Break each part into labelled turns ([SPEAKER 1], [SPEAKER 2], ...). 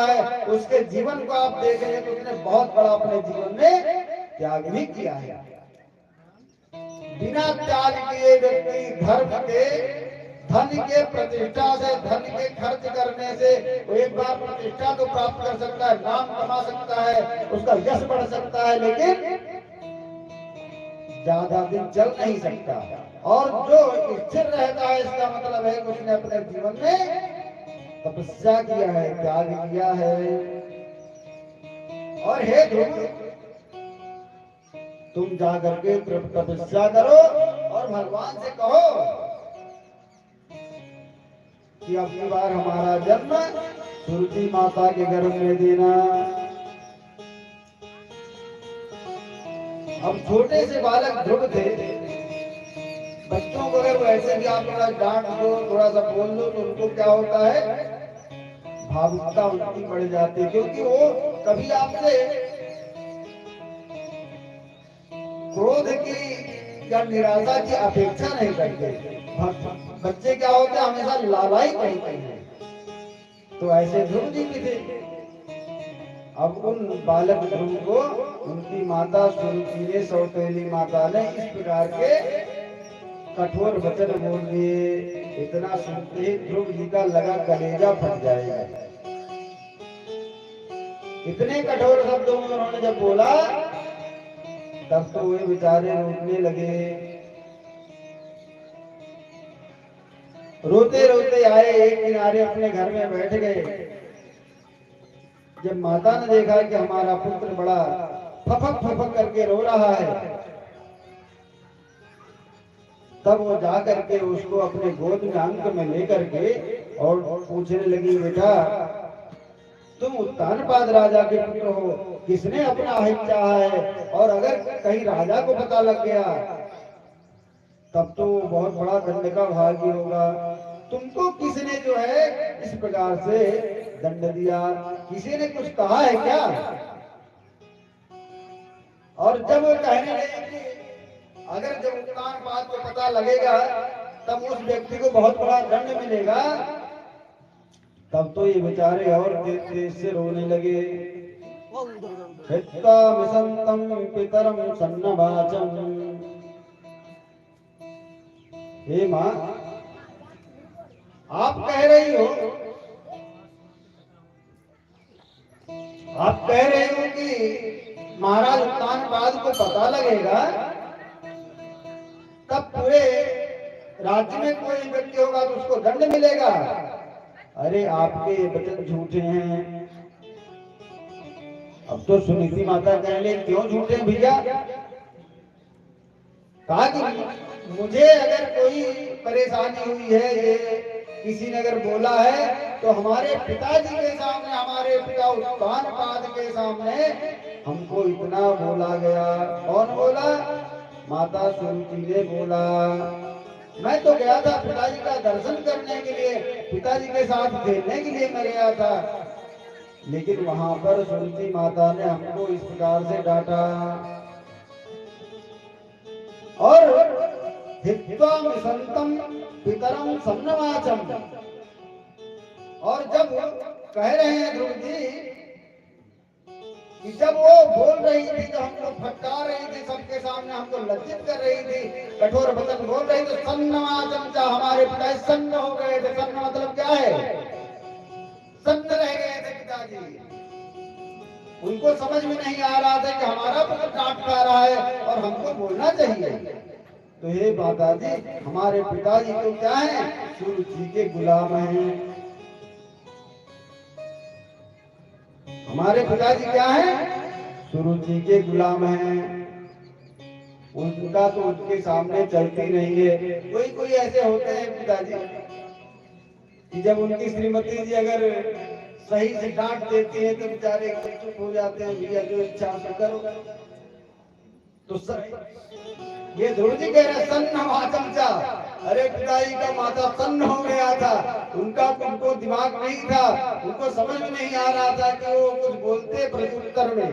[SPEAKER 1] है, उसके जीवन को आप देखेंगे तो उसने बहुत बड़ा अपने जीवन में त्याग भी किया है। बिना त्याग किए व्यक्ति धर्म के, धन के प्रतिष्ठा से, धन के खर्च करने से वो एक बार प्रतिष्ठा तो प्राप्त कर सकता है, नाम कमा सकता है, उसका यश बढ़ सकता है, लेकिन ज्यादा दिन चल नहीं सकता। और जो स्थिर रहता है इसका मतलब है कि उसने अपने जीवन में तपस्या किया है, त्याग किया है। और हे ध्रुव, तुम जाकर के तपस्या करो और भगवान से कहो कि अब की बार हमारा जन्म सुरती माता के गर्भ में देना। अब छोटे से बालक ध्रुव थे, बच्चों को अगर वैसे भी आप थोड़ा डांट दो, थोड़ा सा बोल दो तो उनको क्या होता है, भावुकता उनकी बढ़ जाती है, क्योंकि वो कभी आपसे क्रोध की या निराशा की अपेक्षा नहीं करते। बच्चे क्या होते हैं, हमेशा लालाई करते हैं। तो ऐसे ध्रुव जी भी थे। अब उन बालक ध्रुव को उनकी माता सुरुचि ने, सौतेली माता ने इस प्रकार के कठोर वचन बोल दिए। इतना सुनते ही ध्रुव जी का लगा कलेजा फट जाएगा। इतने कठोर शब्दों में उन्होंने जब बोला तब तो वे बेचारे रोने लगे। रोते रोते आए, एक किनारे अपने घर में बैठ गए। जब माता ने देखा कि हमारा पुत्र बड़ा फफक फफक करके रो रहा है, तब वो जा करके उसको अपने गोद में अंक में लेकर के और पूछने लगी, बेटा तुम उत्तानपाद राजा के पुत्र हो, किसने अपना हित चाहा है? और अगर कहीं राजा को पता लग गया तब तो बहुत बड़ा दंड का भागी होगा। तुमको किसने जो है इस प्रकार से दंड दिया? किसी ने कुछ कहा है क्या? और जब वो कहने लगे कि अगर जब उत्तानपाद को पता लगेगा तब उस व्यक्ति को बहुत बड़ा दंड मिलेगा, तब तो ये बेचारे और तेज से रोने लगे। पितरम सन्नवाचम, हे मां, आप कह रही हो, आप कह रहे हो कि महाराज उत्तानपाद को पता लगेगा तब पूरे राज्य में कोई व्यक्ति होगा तो उसको दंड मिलेगा। अरे आपके वचन झूठे हैं। अब तो सुनीति माता कहने लगी, क्यों झूठे भैया? कहा कि मुझे अगर कोई परेशानी हुई है, ये किसी ने अगर बोला है तो हमारे पिताजी के सामने, हमारे पिता उत्तानपाद के सामने हमको इतना बोला गया। कौन बोला? माता सुनीति ने बोला। मैं तो गया था पिताजी का दर्शन करने के लिए, पिताजी के साथ खेलने के लिए मैं गया था, लेकिन वहां पर सुनीति माता ने हमको इस प्रकार से डांटा। और हित्वा मिसंतम पितरम सन्नवाचम, और जब कह रहे हैं ध्रुव जी कि जब वो बोल रही थी, जब हमको फटका रही थी सबके सामने, हमको लज्जित कर रही थी, कठोर वचन बोल रही थी, सन्नवाचम चा, हमारे पिता सन्न हो गए थे। सन्न मतलब क्या है? सन्न रह गए थे पिताजी। उनको समझ में नहीं आ रहा था कि हमारा पुत्र डांट खा रहा है और हमको बोलना चाहिए। तो हे माता जी, हमारे पिताजी तो क्या है? सुरुचि के गुलाम हैं। हमारे पिताजी क्या है? सुरुचि के गुलाम हैं। उनका तो उनके सामने चलती नहीं है। कोई कोई ऐसे होते हैं पिताजी कि जब उनकी श्रीमती जी अगर सही से डांट देती है तो बेचारे चुप हो जाते हैं, भैया जो इच्छा से करो। तो ये ध्रुव जी कह रहे सन्न वाचम चा, अरे पिताजी का माता सन्न हो गया था, उनको दिमाग नहीं था, उनको समझ में नहीं आ रहा था कि वो कुछ बोलते प्रत्युत्तर में,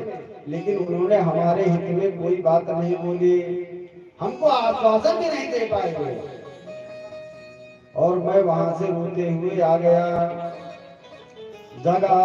[SPEAKER 1] लेकिन उन्होंने हमारे हित में कोई बात नहीं बोली, हमको आश्वासन भी नहीं दे पाए। और मैं वहां से रोते हुए आ गया। जगा